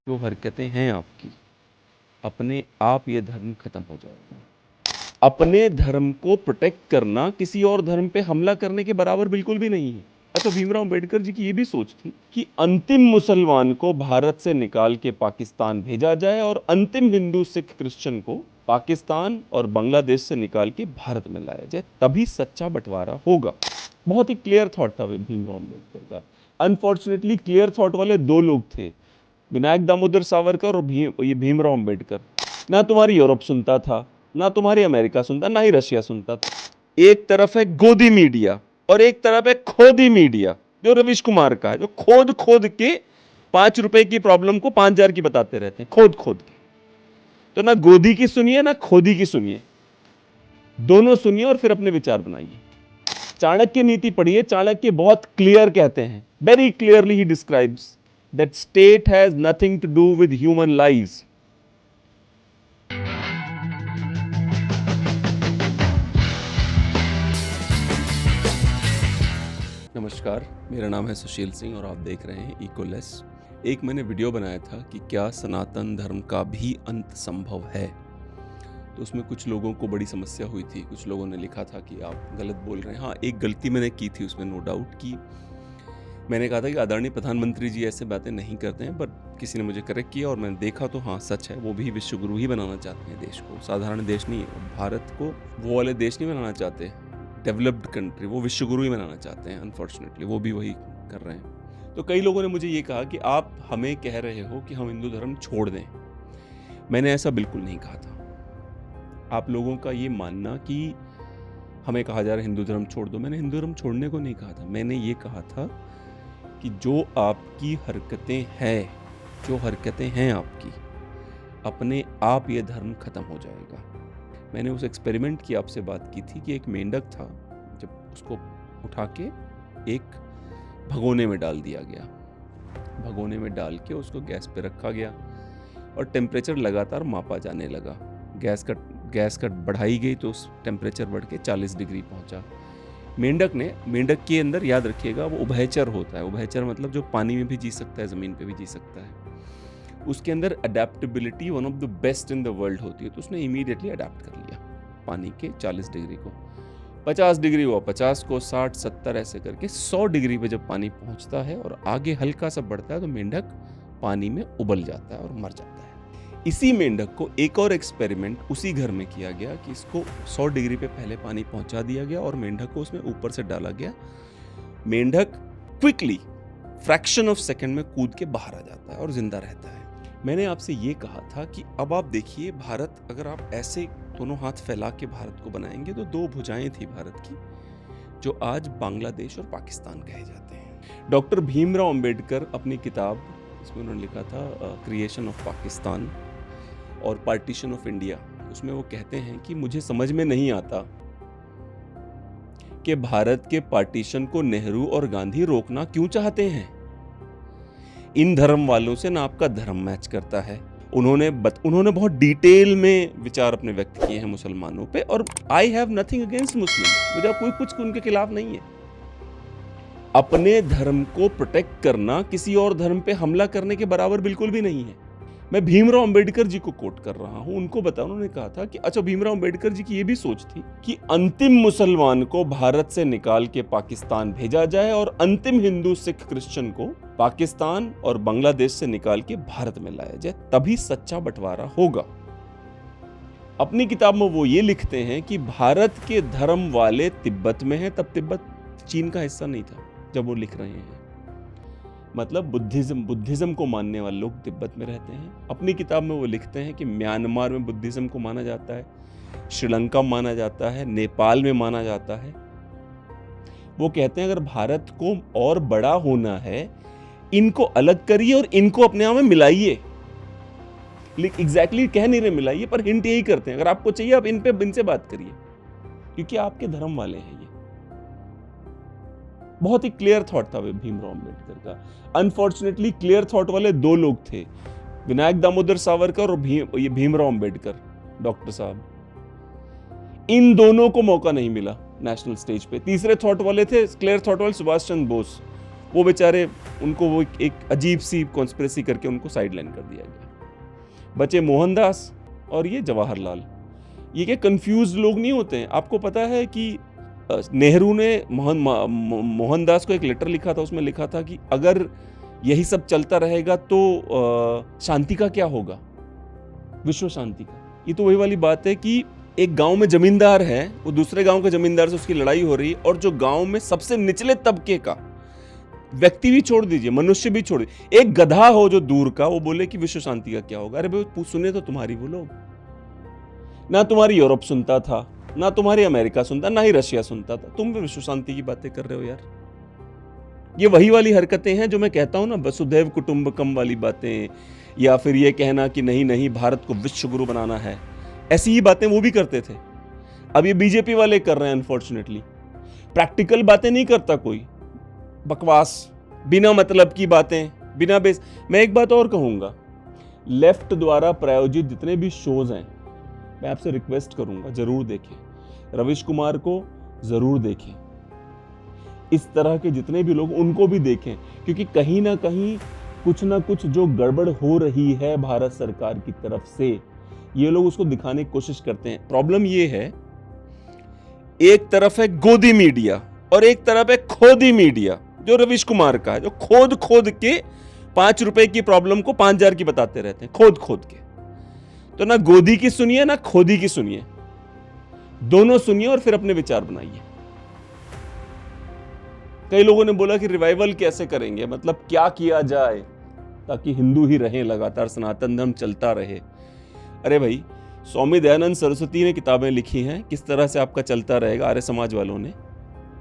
जो हरकतें हैं आपकी, अपने आप ये धर्म खत्म हो जाएगा। अपने धर्म को प्रोटेक्ट करना किसी और धर्म पे हमला करने के बराबर बिल्कुल भी नहीं है। तो भीमराव अंबेडकर जी की ये भी सोच थी कि अंतिम मुसलमान को भारत से निकाल के पाकिस्तान भेजा जाए और अंतिम हिंदू सिख क्रिश्चियन को पाकिस्तान और बांग्लादेश से निकाल के भारत में लाया जाए, तभी सच्चा बंटवारा होगा। बहुत ही क्लियर थॉट था भीमराव अंबेडकर का। अनफॉर्चुनेटली क्लियर थॉट वाले दो लोग थे, विनायक दामोदर सावरकर और ये भीमराव अंबेडकर। ना तुम्हारी यूरोप सुनता था, ना तुम्हारी अमेरिका सुनता, ना ही रशिया सुनता था। एक तरफ है गोदी मीडिया और एक तरफ है खोदी मीडिया, जो रविश कुमार का है, जो खोद खोद के 5 रुपए की प्रॉब्लम को 5,000 की बताते रहते हैं, खोद खोद के। तो ना गोदी की सुनिए ना खोदी की सुनिए, दोनों सुनिए और फिर अपने विचार बनाइए। चाणक्य नीति पढ़िए, चाणक्य बहुत क्लियर कहते हैं, very clearly he describes that state has nothing to do with human lives. नमस्कार, मेरा नाम है सुशील सिंह और आप देख रहे हैं इकोलेस। एक मैंने वीडियो बनाया था कि क्या सनातन धर्म का भी अंत संभव है। तो उसमें कुछ लोगों को बड़ी समस्या हुई थी। कुछ लोगों ने लिखा था कि आप गलत बोल रहे हैं। हाँ, एक गलती मैंने की थी उसमें, नो डाउट, कि मैंने कहा था कि आदरणीय प्रधानमंत्री जी ऐसे बातें नहीं करते हैं, बट किसी ने मुझे करेक्ट किया और मैंने देखा तो हाँ सच है, वो भी विश्वगुरु ही बनाना चाहते हैं देश को, साधारण देश नहीं है। भारत को वो वाले देश नहीं बनाना चाहते, डेवलप्ड कंट्री, वो विश्वगुरु ही बनाना चाहते हैं। अनफॉर्चुनेटली वो भी वही कर रहे हैं। तो कई लोगों ने मुझे ये कहा कि आप हमें कह रहे हो कि हम हिंदू धर्म छोड़ दें। मैंने ऐसा बिल्कुल नहीं कहा था। आप लोगों का ये मानना कि हमें कहा जा रहा है हिंदू धर्म छोड़ दो, मैंने हिंदू धर्म छोड़ने को नहीं कहा था। मैंने ये कहा था कि जो आपकी हरकतें हैं, जो हरकतें हैं आपकी, अपने आप ये धर्म खत्म हो जाएगा। मैंने उस एक्सपेरिमेंट की आपसे बात की थी कि एक मेंढक था, जब उसको उठा के एक भगोने में डाल दिया गया, भगोने में डाल के उसको गैस पे रखा गया और टेम्परेचर लगातार मापा जाने लगा। गैस का बढ़ाई गई तो उस टेम्परेचर बढ़ के 40 डिग्री पहुंचा। मेंढक के अंदर, याद रखिएगा, वो उभयचर होता है। उभयचर मतलब जो पानी में भी जी सकता है, ज़मीन पे भी जी सकता है। उसके अंदर adaptability one of the best in the world होती है। तो उसने इमीडिएटली अडेप्ट कर लिया पानी के 40 डिग्री को। 50 डिग्री हुआ, 50 को 60, 70 ऐसे करके 100 डिग्री पे जब पानी पहुंचता है और आगे हल्का सा बढ़ता है तो मेंढक पानी में उबल जाता है और मर जाता है। इसी मेंढक को एक और एक्सपेरिमेंट उसी घर में किया गया कि इसको 100 डिग्री पे पहले पानी पहुंचा दिया गया और मेंढक को उसमें ऊपर से डाला गया। मेंढक क्विकली, फ्रैक्शन ऑफ सेकंड में कूद के बाहर आ जाता है और जिंदा रहता है। मैंने आपसे ये कहा था कि अब आप देखिए, भारत, अगर आप ऐसे दोनों हाथ फैला के भारत को बनाएंगे तो 2 भुजाएं थी भारत की, जो आज बांग्लादेश और पाकिस्तान कहे जाते हैं। डॉक्टर भीमराव अंबेडकर अपनी किताब, इसमें उन्होंने लिखा था क्रिएशन ऑफ पाकिस्तान और पार्टीशन ऑफ इंडिया, उसमें वो कहते हैं कि मुझे समझ में नहीं आता कि भारत के पार्टीशन को नेहरू और गांधी रोकना क्यों चाहते हैं। इन धर्म वालों से ना आपका धर्म मैच करता है। उन्होंने बहुत डिटेल में विचार अपने व्यक्त किए हैं मुसलमानों पे, और आई हैव नथिंग अगेंस्ट मुस्लिम, मुझे कोई कुछ उनके खिलाफ नहीं है। अपने धर्म को प्रोटेक्ट करना किसी और धर्म पे हमला करने के बराबर बिल्कुल भी नहीं है। मैं भीमराव अंबेडकर जी को कोट कर रहा हूं, उनको बताओ। उन्होंने कहा था कि अच्छा, भीमराव अंबेडकर जी की ये भी सोच थी कि अंतिम मुसलमान को भारत से निकाल के पाकिस्तान भेजा जाए और अंतिम हिंदू सिख क्रिश्चियन को पाकिस्तान और बांग्लादेश से निकाल के भारत में लाया जाए, तभी सच्चा बंटवारा होगा। अपनी किताब में वो ये लिखते हैं कि भारत के धर्म वाले तिब्बत में हैं। तब तिब्बत चीन का हिस्सा नहीं था जब वो लिख रहे हैं। मतलब बुद्धिज्म को मानने वाले लोग तिब्बत में रहते हैं। अपनी किताब में वो लिखते हैं कि म्यांमार में बुद्धिज्म को माना जाता है, श्रीलंका माना जाता है, नेपाल में माना जाता है। वो कहते हैं अगर भारत को और बड़ा होना है, इनको अलग करिए और इनको अपने आप में मिलाइए। एग्जैक्टली कह नहीं रहे मिलाइए, पर हिंट यही करते हैं, अगर आपको चाहिए आप इनसे बात करिए, क्योंकि आपके धर्म वाले हैं ये। बहुत ही क्लियर थॉट था भीमराव अंबेडकर का। अनफॉर्चुनेटली क्लियर थॉट वाले दो लोग थे, विनायक दामोदर सावरकर और ये भीमराव अंबेडकर डॉक्टर साहब। इन दोनों को मौका नहीं मिला नेशनल स्टेज पे। तीसरे थॉट वाले थे, क्लियर थॉट वाले सुभाष चंद्र बोस। वो बेचारे, उनको वो एक अजीब सी कॉन्स्पिरेसी करके उनको साइडलाइन कर दिया गया। बचे मोहनदास और ये जवाहरलाल। ये क्या कंफ्यूज लोग नहीं होते हैं? आपको पता है कि नेहरू ने मोहनदास को एक लेटर लिखा था, उसमें लिखा था कि अगर यही सब चलता रहेगा तो शांति का क्या होगा, विश्व शांति का। ये तो वही वाली बात है कि एक गांव में जमींदार है, वो दूसरे गांव के जमींदार से उसकी लड़ाई हो रही है, और जो गांव में सबसे निचले तबके का व्यक्ति भी छोड़ दीजिए, मनुष्य भी छोड़ दीजिए, एक गधा हो जो दूर का, वो बोले कि विश्व शांति का क्या होगा। अरे भाई सुने तो तुम्हारी वो लोग, ना तुम्हारी यूरोप सुनता था, ना तुम्हारी अमेरिका सुनता, ना ही रशिया सुनता था, तुम भी विश्व शांति की बातें कर रहे हो यार। ये वही वाली हरकतें हैं जो मैं कहता हूं ना, वसुधैव कुटुंबकम वाली बातें, या फिर ये कहना कि नहीं नहीं भारत को विश्व गुरु बनाना है, ऐसी ही बातें वो भी करते थे। अब ये बीजेपी वाले कर रहे हैं अनफॉर्चुनेटली। प्रैक्टिकल बातें नहीं करता कोई, बकवास, बिना मतलब की बातें, बिना बेस। मैं एक बात और कहूंगा, लेफ्ट द्वारा प्रायोजित जितने भी शोज हैं, मैं आपसे रिक्वेस्ट करूंगा जरूर देखें, रविश कुमार को जरूर देखें, इस तरह के जितने भी लोग उनको भी देखें, क्योंकि कहीं ना कहीं कुछ ना कुछ जो गड़बड़ हो रही है भारत सरकार की तरफ से, ये लोग उसको दिखाने की कोशिश करते हैं। प्रॉब्लम ये है, एक तरफ है गोदी मीडिया और एक तरफ है खोदी मीडिया, जो रविश कुमार का है, जो खोद खोद के 5 रुपए की प्रॉब्लम को 5,000 की बताते रहते हैं, खोद खोद के। तो ना गोदी की सुनिए ना खोदी की सुनिए, दोनों सुनिए और फिर अपने विचार बनाइए। कई लोगों ने बोला कि रिवाइवल कैसे करेंगे, मतलब क्या किया जाए ताकि हिंदू ही रहे, लगातार सनातन धर्म चलता रहे। अरे भाई, स्वामी दयानंद सरस्वती ने किताबें लिखी हैं किस तरह से आपका चलता रहेगा, आर्य समाज वालों ने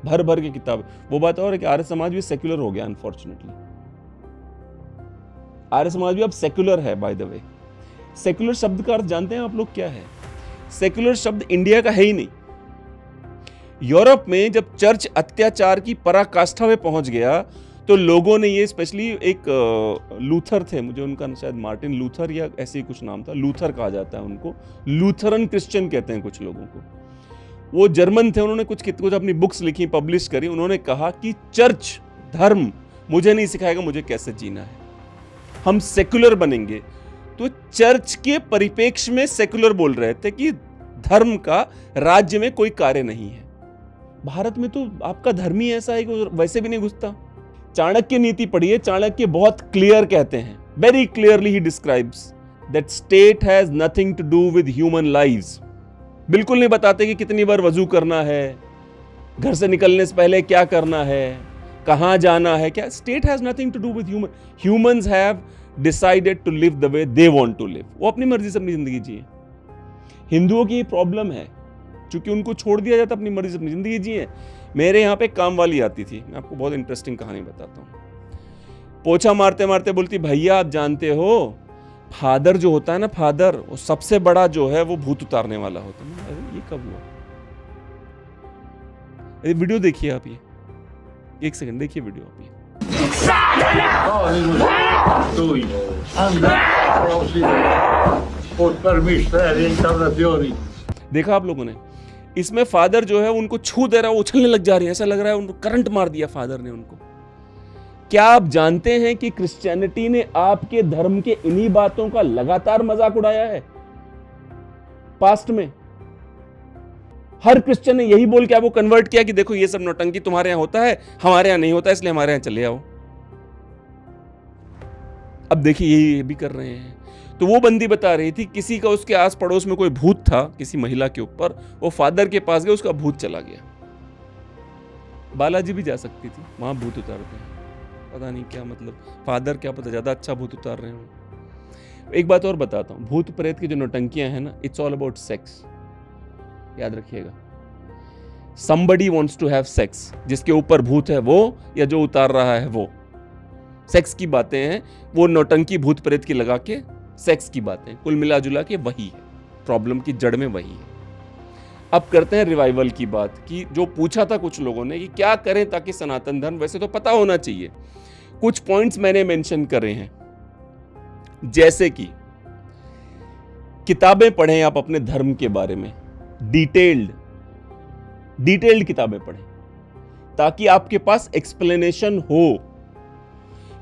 भर भर की किताब। वो बात और है कि आर्य समाज भी सेक्युलर हो गया अनफॉर्चुनेटली। आर्य समाज भी अब सेक्युलर है। बाय द वे, सेक्युलर शब्द का अर्थ जानते हैं आप लोग क्या है? सेक्युलर शब्द इंडिया का है ही नहीं। यूरोप में जब चर्च अत्याचार की पराकाष्ठा में पहुंच गया तो लोगों ने ये, स्पेशली एक लूथर थे, मुझे उनका शायद मार्टिन लूथर या ऐसे ही कुछ नाम था, लूथर कहा जाता है उनको, लूथरन क्रिश्चियन कहते हैं कुछ लोगों को। वो जर्मन थे, उन्होंने कुछ अपनी बुक्स लिखी, पब्लिश करी। उन्होंने कहा कि चर्च धर्म मुझे नहीं सिखाएगा मुझे कैसे जीना है, हम सेक्युलर बनेंगे। तो चर्च के परिप्रेक्ष्य में सेक्युलर बोल रहे थे कि धर्म का राज्य में कोई कार्य नहीं है। भारत में तो आपका धर्म ही ऐसा है कि वैसे भी नहीं घुसता। चाणक्य नीति पढ़िए, चाणक्य बहुत क्लियर कहते हैं, very clearly he describes that state has nothing to do with human lives. बिल्कुल नहीं बताते कि कितनी बार वजू करना है, घर से निकलने से पहले क्या करना है, कहां जाना है, क्या। State has nothing to do with human, humans have decided to live the way they want to live. वो अपनी मर्जी से अपनी जिंदगी जिए। हिंदुओं की ये प्रॉब्लम है, क्योंकि उनको छोड़ दिया जाता अपनी मर्जी से अपनी जिंदगी जिए। मेरे यहाँ पे काम वाली आती थी, मैं आपको बहुत इंटरेस्टिंग कहानी बताता हूँ। पोछा मारते मारते बोलती, भैया आप जानते हो फादर जो होता है ना, फादर, वो सबसे बड़ा जो है वो भूत उतारने वाला होता है। अरे ये कब हुआ? ये वीडियो देखिए आप, ये 1 सेकंड देखिए वीडियो आप। ये देखा आप लोगों ने? इसमें फादर जो है उनको छू दे रहा है, उछलने लग जा रही है, ऐसा लग रहा है उनको करंट मार दिया फादर ने उनको। क्या आप जानते हैं कि क्रिश्चियनिटी ने आपके धर्म के इन्हीं बातों का लगातार मजाक उड़ाया है? पास्ट में हर क्रिश्चियन ने यही बोल के आपको कन्वर्ट किया कि देखो ये सब नौटंकी तुम्हारे यहां होता है, हमारे यहां नहीं होता, इसलिए हमारे यहां चले आओ। अब देखिए ये भी कर रहे हैं। तो वो बंदी बता रही थी, किसी का उसके आस पड़ोस में कोई भूत था किसी महिला के ऊपर, वो फादर के पास गया, उसका भूत चला गया। बालाजी भी जा सकती थी, वहां भूत उतारते हैं, पता नहीं क्या मतलब, फादर क्या पता ज्यादा अच्छा भूत उतार रहे हो। एक बात और बताता हूं, भूत प्रेत की जो नौटंकियां हैं ना, इट्स ऑल अबाउट सेक्स, याद रखिएगा। somebody wants to have sex, जिसके ऊपर भूत है वो, या जो उतार रहा है वो, सेक्स की बातें हैं, वो नौटंकी भूत प्रेत की लगा के सेक्स की बातें, कुल मिला जुला के वही है प्रॉब्लम की जड़ में, वही है। अब करते हैं रिवाइवल की बात, कि जो पूछा था कुछ लोगों ने कि क्या करें ताकि सनातन धर्म, वैसे तो पता होना चाहिए, कुछ पॉइंट्स मैंने मेंशन करे हैं, जैसे कि किताबें पढ़ें आप अपने धर्म के बारे में, डिटेल्ड किताबें पढ़ें, ताकि आपके पास एक्सप्लेनेशन हो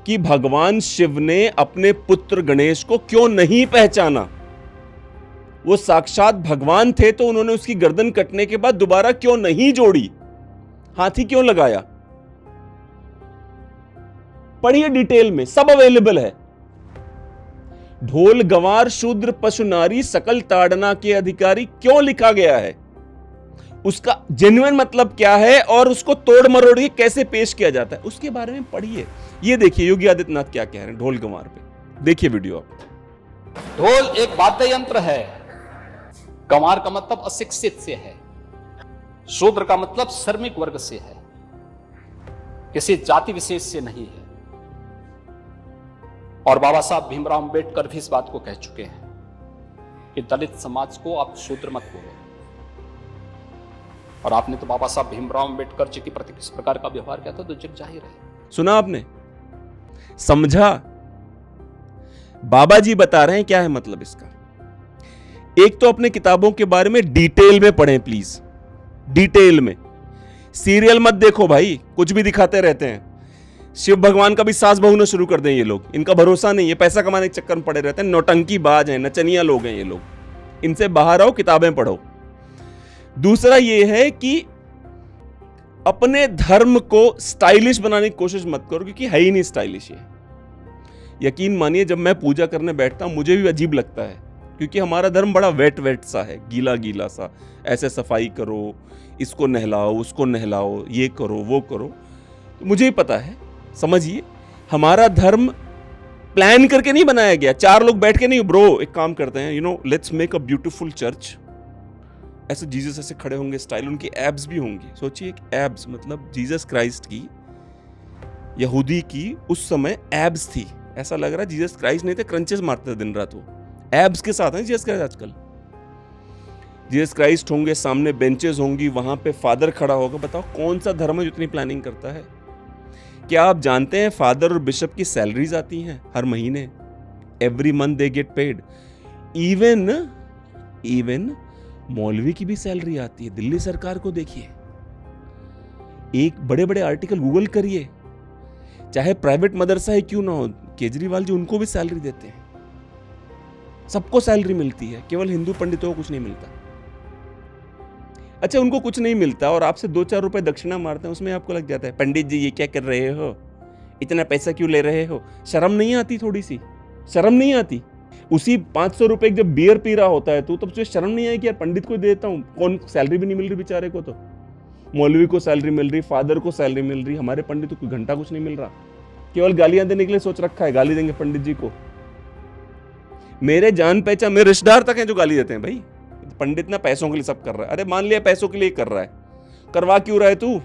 कि भगवान शिव ने अपने पुत्र गणेश को क्यों नहीं पहचाना। वो साक्षात भगवान थे तो उन्होंने उसकी गर्दन कटने के बाद दोबारा क्यों नहीं जोड़ी, हाथी क्यों लगाया? पढ़िए डिटेल में, सब अवेलेबल है। ढोल गंवार शूद्र पशु नारी सकल ताड़ना के अधिकारी क्यों लिखा गया है, उसका जेन्युइन मतलब क्या है और उसको तोड़ मरोड़ के कैसे पेश किया जाता है, उसके बारे में पढ़िए। ये देखिए योगी आदित्यनाथ क्या कह रहे हैं ढोल गंवार पे, देखिए वीडियो आप। ढोल एक वाद्य यंत्र है। गंवार का मतलब अशिक्षित से है, शूद्र का मतलब श्रमिक वर्ग से है, किसी जाति विशेष से नहीं है। और बाबा साहब भीमराव अंबेडकर भी इस बात को कह चुके हैं कि दलित समाज को आप शूद्र मत बोलो। और आपने तो बाबा साहब भीमराव अंबेडकर जी के प्रति किस प्रकार का व्यवहार किया था तो जग जाहिर है। सुना आपने, समझा? बाबा जी बता रहे हैं क्या है मतलब इसका। एक तो अपने किताबों के बारे में डिटेल में पढ़ें प्लीज, डिटेल में। सीरियल मत देखो भाई, कुछ भी दिखाते रहते हैं। शिव भगवान का भी सास बहू ना शुरू कर दें ये लोग, इनका भरोसा नहीं है, पैसा कमाने के चक्कर में पड़े रहते हैं, नौटंकी बाज हैं, नचनिया लोग हैं ये लोग। इनसे बाहर आओ, किताबें पढ़ो। दूसरा ये है कि अपने धर्म को स्टाइलिश बनाने की कोशिश मत करो, क्योंकि है ही नहीं स्टाइलिश ये। यकीन मानिए जब मैं पूजा करने बैठता हूं मुझे भी अजीब लगता है, क्योंकि हमारा धर्म बड़ा वेट सा है, गीला गीला सा। ऐसे सफाई करो, इसको नहलाओ, उसको नहलाओ, ये करो वो करो। तो मुझे ही पता है, समझिए हमारा धर्म प्लान करके नहीं बनाया गया, चार लोग बैठ के नहीं। ब्रो एक काम करते हैं, let's make a beautiful church. ऐसे जीसस ऐसे खड़े होंगे, स्टाइल, उनकी एब्स भी होंगी। सोचिए एब्स मतलब जीसस क्राइस्ट की, यहूदी की उस समय एब्स थी। ऐसा लग रहा है जीसस क्राइस्ट नहीं थे, क्रंचेस मारते थे दिन रात। वो एब्स के साथ हैं जीसस क्राइस्ट आजकल। जीसस क्राइस्ट होंगे, सामने बेंचेस होंगी, वहां पे फादर खड़ा होगा। बताओ कौन सा धर्म है जो इतनी प्लानिंग करता है? क्या आप जानते हैं फादर और बिशप की सैलरीज आती हैं हर महीने? Every month they get paid. Even मौलवी की भी सैलरी आती है। दिल्ली सरकार को देखिए, एक बड़े बड़े आर्टिकल गूगल करिए, चाहे प्राइवेट मदरसा है क्यों ना हो, केजरीवाल जी उनको भी सैलरी देते हैं। सबको सैलरी मिलती है, केवल हिंदू पंडितों को कुछ नहीं मिलता। अच्छा, उनको कुछ नहीं मिलता और आपसे 2-4 रुपए दक्षिणा मारते हैं, उसमें आपको लग जाता है पंडित जी ये क्या कर रहे हो, इतना पैसा क्यों ले रहे हो? शर्म नहीं आती? थोड़ी सी शर्म नहीं आती? उसी 500 रुपए जब बियर पी रहा होता है तब तुझे शर्म नहीं आई कि यार पंडित को देता हूँ, कौन सैलरी भी नहीं मिल रही बेचारे को। तो मौलवी को सैलरी मिल रही, फादर को सैलरी मिल रही, हमारे पंडित को घंटा कुछ नहीं मिल रहा। केवल गालियां देने के लिए सोच रखा है, गाली देंगे पंडित जी को। मेरे जान पहचान, मेरे रिश्तेदार तक हैं जो गाली देते हैं। भाई पंडित ना पैसों के लिए सब कर रहा है। अरे मान लिया पैसों के लिए कर रहा है, करवा क्यों रहा है तू?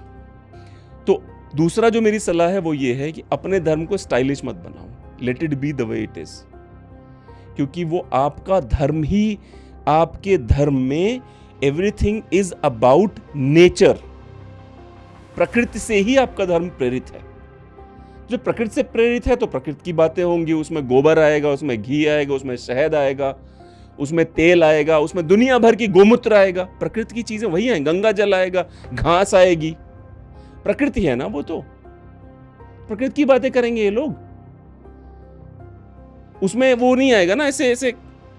तो दूसरा जो मेरी सलाह है वो ये है कि अपने धर्म को स्टाइलिश मत बनाओ, let it be the way it is. क्योंकि वो आपका धर्म ही, आपके धर्म में एवरीथिंग इज अबाउट नेचर। प्रकृति से ही आपका धर्म प्रेरित है। जो प्रकृति से प्रेरित है तो प्रकृति की बातें होंगी, उसमें गोबर आएगा, उसमें घी आएगा, उसमें शहद आएगा, उसमें तेल आएगा, उसमें दुनिया भर की गोमूत्र आएगा। प्रकृति की चीजें वही हैं, गंगा जल आएगा, घास आएगी, प्रकृति है ना वो। तो प्रकृति की बातें करेंगे ये लोग, उसमें वो नहीं आएगा ना। ऐसे ऐसे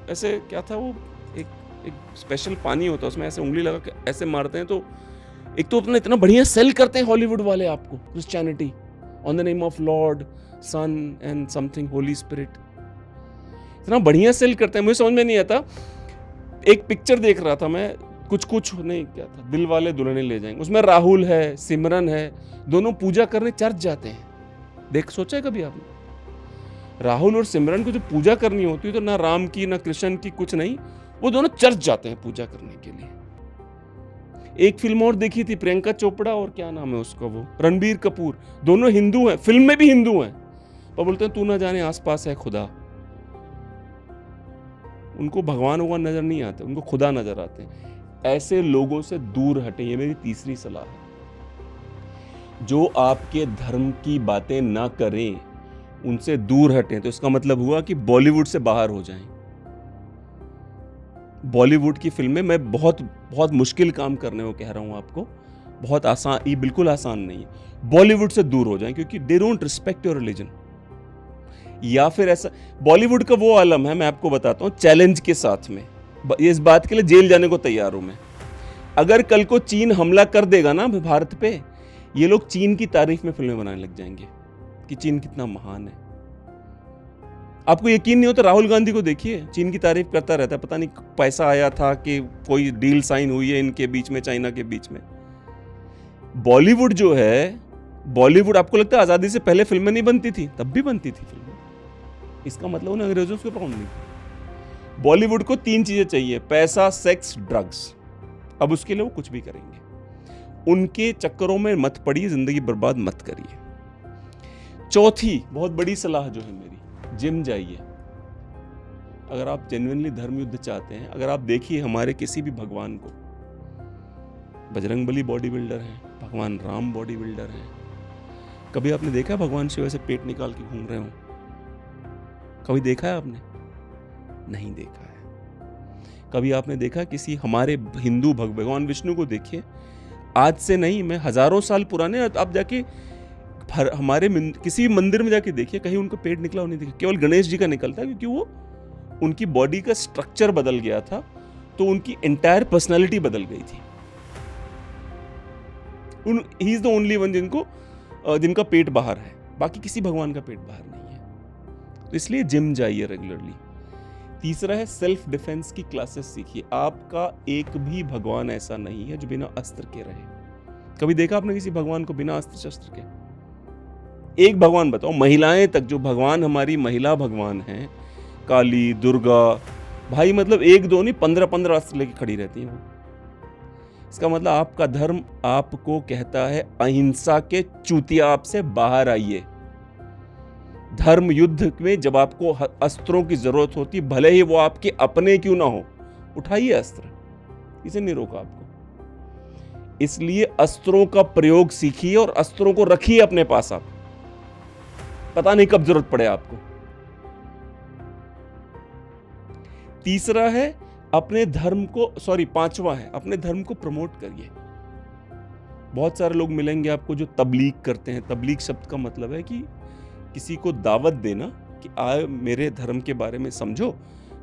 ऐसे क्या था वो, एक स्पेशल पानी होता है, उसमें ऐसे उंगली लगा के ऐसे मारते हैं। तो एक तो अपना इतना बढ़िया सेल करते हैं हॉलीवुड वाले आपको, Christianity on the name of lord son and something holy spirit, इतना बढ़िया सेल करते हैं। मुझे समझ में नहीं आता। एक पिक्चर देख रहा था मैं, कुछ नहीं, क्या था, दिल वाले दुल्हने ले जाएंगे, उसमें राहुल है, सिमरन है, दोनों पूजा करने चर्च जाते हैं। देख सोचा है कभी आपने? राहुल और सिमरन को जो पूजा करनी होती है तो ना राम की ना कृष्ण की, कुछ नहीं, वो दोनों चर्च जाते हैं पूजा करने के लिए। एक फिल्म और देखी थी, प्रियंका चोपड़ा और क्या नाम है उसका, वो रणबीर कपूर, दोनों हिंदू हैं, फिल्म में भी हिंदू हैं, पर बोलते हैं तू ना जाने आसपास है खुदा। उनको भगवान होगा नजर नहीं आते, उनको खुदा नजर आते हैं। ऐसे लोगों से दूर हटें, ये मेरी तीसरी सलाह है। जो आपके धर्म की बातें ना करें उनसे दूर हटें। तो इसका मतलब हुआ कि बॉलीवुड से बाहर हो जाएं। बॉलीवुड की फिल्में, मैं बहुत बहुत मुश्किल काम करने को कह रहा हूं आपको, बहुत आसान, ये बिल्कुल आसान नहीं है। बॉलीवुड से दूर हो जाएं, क्योंकि they don't respect your religion. या फिर ऐसा बॉलीवुड का वो आलम है, मैं आपको बताता हूँ, चैलेंज के साथ में इस बात के लिए जेल जाने को तैयार हूं मैं। अगर कल को चीन हमला कर देगा ना भारत पे, ये लोग चीन की तारीफ में फिल्में बनाने लग जाएंगे कि चीन कितना महान है। आपको यकीन नहीं होता, राहुल गांधी को देखिए, चीन की तारीफ करता रहता है, पता नहीं पैसा आया था कि कोई डील साइन हुई है इनके बीच में, चाइना के बीच में। बॉलीवुड जो है, बॉलीवुड आपको लगता है आजादी से पहले फिल्में नहीं बनती थी? तब भी बनती थी फिल्में। इसका मतलब उन्हें अंग्रेजों से प्रॉब्लम नहीं थी। बॉलीवुड को 3 चीजें चाहिए, पैसा, सेक्स, ड्रग्स। अब उसके लिए वो कुछ भी करेंगे। उनके चक्करों में मत पड़िए, जिंदगी बर्बाद मत करिए। चौथी बहुत बड़ी सलाह जो है मेरी, जिम जाइए। अगर आप जेन्युइनली धर्म युद्ध चाहते हैं, अगर आप देखिए हमारे किसी भी भगवान को, बजरंगबली बॉडी बिल्डर हैं, भगवान राम बॉडी बिल्डर हैं। कभी आपने देखा है भगवान शिव ऐसे पेट निकाल के घूम रहे हो? कभी देखा है आपने? नहीं देखा है। कभी आपने देखा किसी हमारे हिंदू भगवान विष्णु को? देखिए, आज से नहीं, मैं हजारों साल पुराने, आप जाके हमारे किसी मंदिर में जाके देखिए, कहीं उनका पेट निकला हो नहीं देखा। केवल गणेश जी का निकलता है, क्योंकि वो उनकी बॉडी का स्ट्रक्चर बदल गया था, तो उनकी एंटायर पर्सनालिटी बदल गई थी। He is the only one जिनका पेट बाहर है, बाकी किसी भगवान का पेट बाहर नहीं है। तो इसलिए जिम जाइए रेगुलरली। तीसरा है सेल्फ डिफेंस की क्लासेस सीखिए। आपका एक भी भगवान ऐसा नहीं है जो बिना अस्त्र के रहे। कभी देखा आपने किसी भगवान को बिना अस्त्र शस्त्र के? एक भगवान बताओ, महिलाएं तक जो भगवान हमारी महिला भगवान हैं, काली, दुर्गा, भाई मतलब 1-2 नहीं 15-15 अस्त्र लेके खड़ी रहती हैं वो। इसका मतलब आपका धर्म आपको कहता है अहिंसा के चूतिया, आपसे बाहर आइए। धर्म युद्ध में जब आपको अस्त्रों की जरूरत होती, भले ही वो आपके अपने क्यों ना हो, उठाइए अस्त्र, किसी ने रोका आपको। इसलिए अस्त्रों का प्रयोग सीखिए और अस्त्रों को रखिए अपने पास। आप पता नहीं कब जरूरत पड़े आपको। तीसरा है अपने धर्म को, पांचवा है अपने धर्म को प्रमोट करिए। बहुत सारे लोग मिलेंगे आपको जो तबलीग करते हैं। तबलीग शब्द का मतलब है कि किसी को दावत देना कि आए मेरे धर्म के बारे में समझो।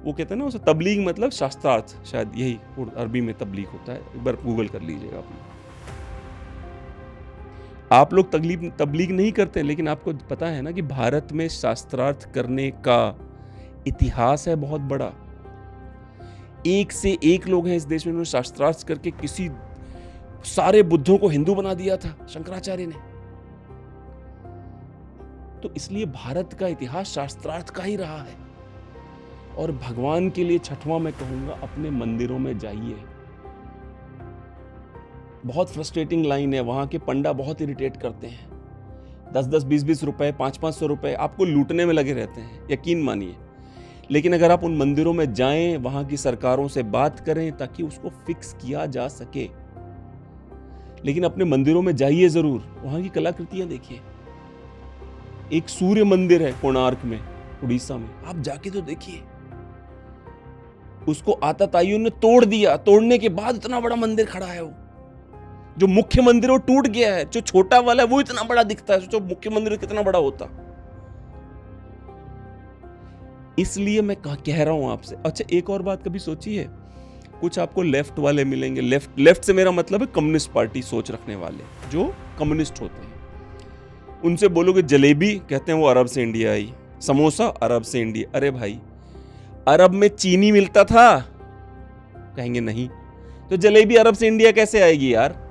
वो कहते हैं ना उसे तबलीग मतलब शास्त्रार्थ, शायद यही अरबी में तबलीग होता है। एक बार गूगल कर लीजिएगा आप लोग तबलीग नहीं करते, लेकिन आपको पता है ना कि भारत में शास्त्रार्थ करने का इतिहास है बहुत बड़ा। एक से एक लोग हैं इस देश में, उन्होंने शास्त्रार्थ करके किसी सारे बुद्धों को हिंदू बना दिया था, शंकराचार्य ने। तो इसलिए भारत का इतिहास शास्त्रार्थ का ही रहा है। और भगवान के लिए छठवां मैं कहूंगा, अपने मंदिरों में जाइए। बहुत फ्रस्ट्रेटिंग लाइन है, वहां के पंडा बहुत इरिटेट करते हैं। 10-10, 20-20 रुपए, 500-500 रुपए आपको लूटने में लगे रहते हैं, यकीन मानिए। लेकिन अगर आप उन मंदिरों में जाएं, वहां की सरकारों से बात करें ताकि उसको फिक्स किया जा सके। लेकिन अपने मंदिरों में जाइए जरूर, वहां की कलाकृतियां देखिए। एक सूर्य मंदिर है कोणार्क में, उड़ीसा में, आप जाके तो देखिए। उसको आतताइयों ने तोड़ दिया, तोड़ने के बाद इतना बड़ा मंदिर खड़ा है। वो जो मुख्य मंदिर वो टूट गया है, जो छोटा वाला है वो इतना बड़ा दिखता है। जो मुख्य मंदिर कितना बड़ा होता। इसलिए मैं कह रहा हूं आपसे। अच्छा, एक और बात कभी सोची है, कुछ आपको लेफ्ट वाले मिलेंगे। लेफ्ट से मेरा मतलब है कम्युनिस्ट पार्टी सोच रखने वाले, जो कम्युनिस्ट होते हैं। उनसे बोलोगे जलेबी, कहते हैं वो अरब से इंडिया आई। समोसा अरब से इंडिया। अरे भाई, अरब में चीनी मिलता था? कहेंगे नहीं। तो जलेबी अरब से इंडिया कैसे आएगी यार?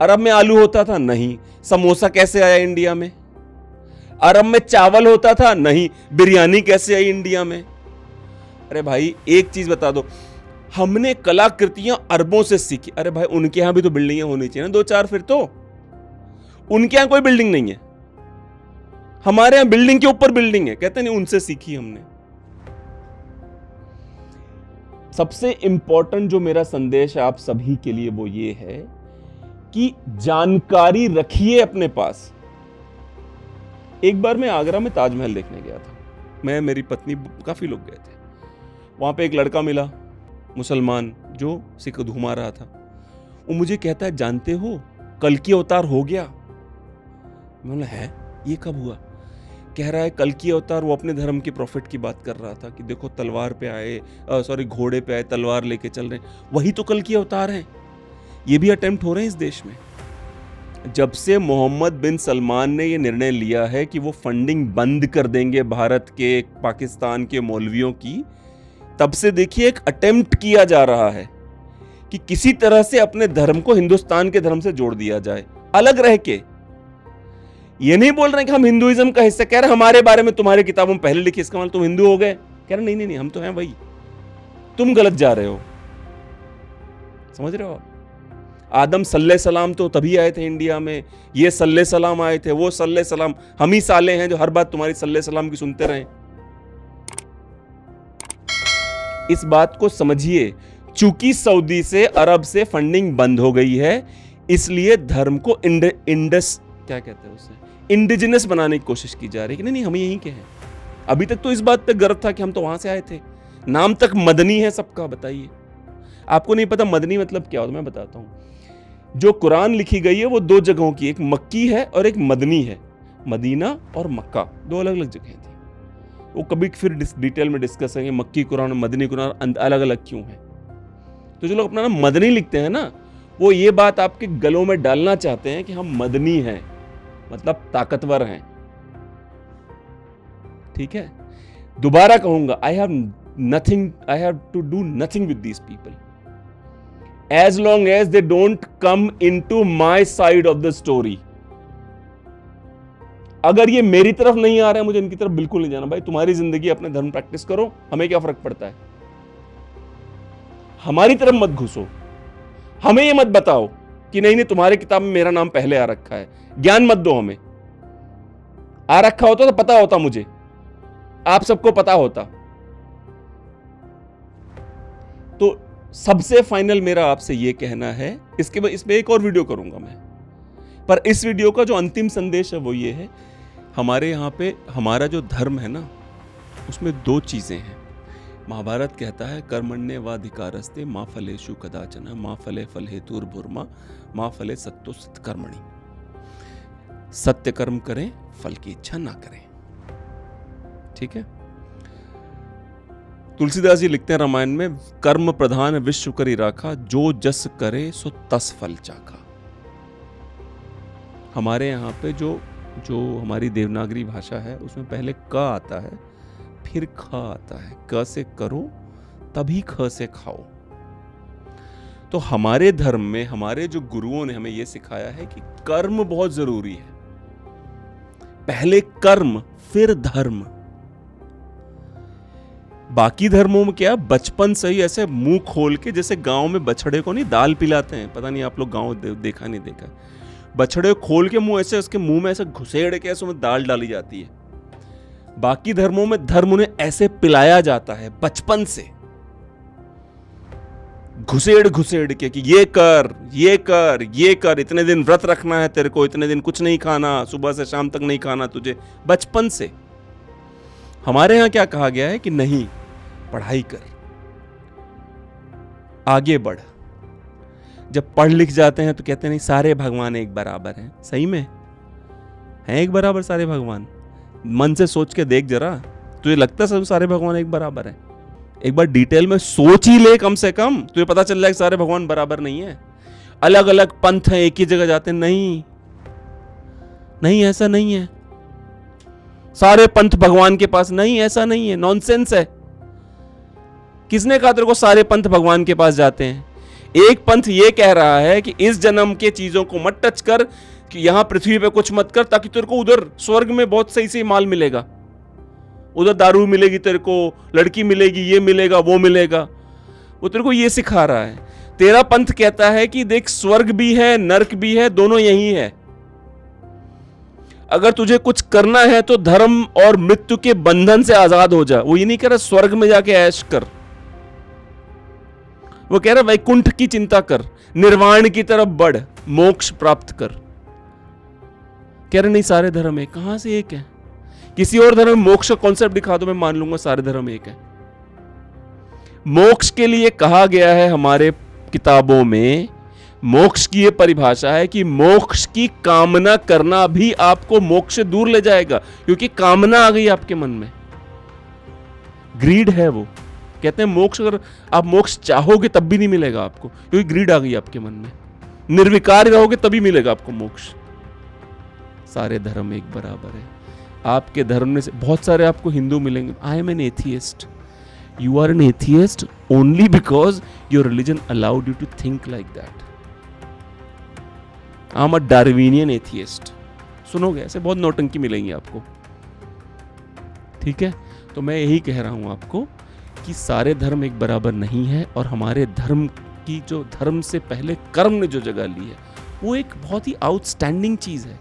अरब में आलू होता था? नहीं। समोसा कैसे आया इंडिया में? अरब में चावल होता था? नहीं। बिरयानी कैसे आई इंडिया में? अरे भाई, एक चीज बता दो, हमने कलाकृतियां अरबों से सीखी। अरे भाई, उनके यहां भी तो बिल्डिंगें होनी चाहिए ना 2-4। फिर तो उनके यहां कोई बिल्डिंग नहीं है, हमारे यहां बिल्डिंग के ऊपर बिल्डिंग है। कहते नहीं, उनसे सीखी हमने। सबसे इंपॉर्टेंट जो मेरा संदेश है आप सभी के लिए वो ये है कि जानकारी रखिए अपने पास। एक बार मैं आगरा में ताजमहल देखने गया था। मैं, मेरी पत्नी, काफी लोग गए थे। वहां पे एक लड़का मिला, मुसलमान, जो सिख घुमा रहा था। वो मुझे कहता है, जानते हो कल की अवतार हो गया? मैं बोला, है? ये कब हुआ? कह रहा है कल्कि अवतार, वो अपने धर्म के प्रॉफिट की बात कर रहा था कि देखो तलवार पे आए, घोड़े पे आए, तलवार लेके चल रहे हैं, वही तो कल्कि अवतार हैं। ये भी अटेम्प्ट हो रहे हैं इस देश में। जब से मोहम्मद बिन सलमान ने ये निर्णय लिया है कि वो फंडिंग बंद कर देंगे भारत के, पाकिस्तान के मौलवियों की, तब से देखिए एक अटेम्प्ट किया जा रहा है कि किसी तरह से अपने धर्म को हिंदुस्तान के धर्म से जोड़ दिया जाए, अलग रह के। ये नहीं बोल रहे कि हम हिंदुइज्म का हिस्सा, कह रहे हमारे बारे में तुम्हारी किताबों में पहले लिखी, इसका मतलब तुम हिंदू हो गए। कह रहे नहीं, हम तो हैं भाई, तुम गलत जा रहे हो। समझ रहे हो आप? आदम सल्ले सलाम तो तभी आए थे इंडिया में, ये सल्ले सलाम आए थे, वो सल्ले सलाम, हम ही साले हैं जो हर बात तुम्हारी सल्ले सलाम की सुनते रहे। इस बात को समझिए, चूंकि सऊदी से, अरब से फंडिंग बंद हो गई है, इसलिए धर्म को क्या कहते हैं उसे, इंडिजिनस बनाने की कोशिश की जा रही है कि नहीं हम यहीं के हैं। अभी तक तो इस बात पे गर्व था कि हम तो वहां से आए थे, नाम तक मदनी है सबका। बताइए, आपको नहीं पता मदनी मतलब क्या होता? मैं बताता हूं। जो कुरान लिखी गई है वो दो जगहों की, एक मक्की है और एक मदनी है। मदीना और मक्का दो अलग अलग जगह थी। वो कभी फिर डिटेल में डिस्कस करेंगे, मक्की कुरान और मदनी कुरान अलग अलग क्यों है। तो जो लोग अपना नाम मदनी लिखते हैं ना, वो ये बात आपके गलों में डालना चाहते हैं कि हम मदनी हैं, मतलब ताकतवर हैं। ठीक है, दोबारा कहूंगा, I have to do nothing with these people as long as they don't come into my side of the story। अगर ये मेरी तरफ नहीं आ रहे हैं, मुझे इनकी तरफ बिल्कुल नहीं जाना। भाई तुम्हारी जिंदगी, अपने धर्म प्रैक्टिस करो, हमें क्या फर्क पड़ता है। हमारी तरफ मत घुसो, हमें ये मत बताओ कि नहीं तुम्हारे किताब में मेरा नाम पहले आ रखा है। ज्ञान मत दो हमें, आ रखा होता तो पता होता, मुझे, आप सबको पता होता। तो सबसे फाइनल मेरा आपसे यह कहना है, इसके बाद इसमें एक और वीडियो करूंगा मैं, पर इस वीडियो का जो अंतिम संदेश है वो ये है, हमारे यहाँ पे हमारा जो धर्म है ना, उसमें दो चीजें हैं। महाभारत कहता है कर्मण्येवाधिकारस्ते मा फलेषु कदाचन मा फले फलहेतुर्भुर्मा मा फले सत्तो सत्कर्मणि। सत्य कर्म करें, फल की इच्छा ना करें। ठीक है। तुलसीदास जी लिखते हैं रामायण में, कर्म प्रधान विश्व करी राखा, जो जस करे सो तस फल चाखा। हमारे यहाँ पे जो हमारी देवनागरी भाषा है, उसमें पहले क आता है, फिर ख आता है। क से करो, तभी ख से खाओ। तो हमारे धर्म में हमारे जो गुरुओं ने हमें यह सिखाया है कि कर्म बहुत जरूरी है। पहले कर्म, फिर धर्म। बाकी धर्मों में क्या, बचपन से ही ऐसे मुंह खोल के, जैसे गांव में बछड़े को नहीं दाल पिलाते हैं, पता नहीं आप लोग गांव देखा नहीं देखा, बछड़े खोल के मुंह ऐसे, उसके मुंह में ऐसे घुसेड़ के ऐसे में दाल डाली जाती है। बाकी धर्मों में धर्म उन्हें ऐसे पिलाया जाता है बचपन से, घुसेड़ घुसेड़ के कि ये कर, ये कर, ये कर, इतने दिन व्रत रखना है तेरे को, इतने दिन कुछ नहीं खाना, सुबह से शाम तक नहीं खाना तुझे, बचपन से। हमारे यहां क्या कहा गया है कि नहीं, पढ़ाई कर, आगे बढ़। जब पढ़ लिख जाते हैं तो कहते हैं नहीं सारे भगवान एक बराबर हैं। सही में हैं एक बराबर सारे भगवान? मन से सोच के देख जरा, तुझे लगता है सब सारे भगवान एक बराबर हैं? एक बार डिटेल में सोच ही ले, कम से कम तुझे पता चल जाए कि सारे भगवान बराबर नहीं है। अलग अलग पंथ हैं, एक ही जगह जाते हैं, नहीं ऐसा नहीं है। सारे पंथ भगवान के पास नहीं, ऐसा नहीं है, नॉनसेंस है। किसने कहा तेरे को सारे पंथ भगवान के पास जाते हैं? एक पंथ ये कह रहा है कि इस जन्म के चीजों को मत टच कर, कि यहां पृथ्वी पे कुछ मत कर, ताकि तेरे को उधर स्वर्ग में बहुत सही सही माल मिलेगा, उधर दारू मिलेगी तेरे को, लड़की मिलेगी, ये मिलेगा, वो मिलेगा। वो तेरे को ये सिखा रहा है। तेरा पंथ कहता है कि देख स्वर्ग भी है, नरक भी है, दोनों यही है। अगर तुझे कुछ करना है तो धर्म और मृत्यु के बंधन से आजाद हो जा। वो ये नहीं कह रहा स्वर्ग में जाके ऐश कर, वो कह रहा वैकुंठ की चिंता कर, निर्वाण की तरफ बढ़, मोक्ष प्राप्त कर। कह रहे नहीं सारे धर्म एक। कहां से एक है? किसी और धर्म में मोक्ष का कॉन्सेप्ट दिखा दो, मैं मान लूंगा सारे धर्म एक है। मोक्ष के लिए कहा गया है हमारे किताबों में, मोक्ष की ये परिभाषा है कि मोक्ष की कामना करना भी आपको मोक्ष से दूर ले जाएगा, क्योंकि कामना आ गई आपके मन में, ग्रीड है वो। कहते हैं मोक्ष, अगर आप मोक्ष चाहोगे तब भी नहीं मिलेगा आपको, क्योंकि ग्रीड आ गई आपके मन में। निर्विकार रहोगे तभी मिलेगा आपको मोक्ष। सारे धर्म एक बराबर है। आपके धर्म में से बहुत सारे आपको हिंदू मिलेंगे, I am an atheist. You are an atheist only because your religion allowed you to think like that. I am a Darwinian atheist. सुनोगे ऐसे बहुत नौटंकी मिलेंगी आपको, ठीक है। तो मैं यही कह रहा हूं आपको कि सारे धर्म एक बराबर नहीं है, और हमारे धर्म की जो धर्म से पहले कर्म ने जो जगह ली है वो एक बहुत ही आउटस्टैंडिंग चीज है।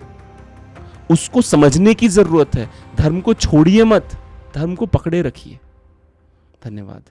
उसको समझने की जरूरत है। धर्म को छोड़िए मत, धर्म को पकड़े रखिए। धन्यवाद।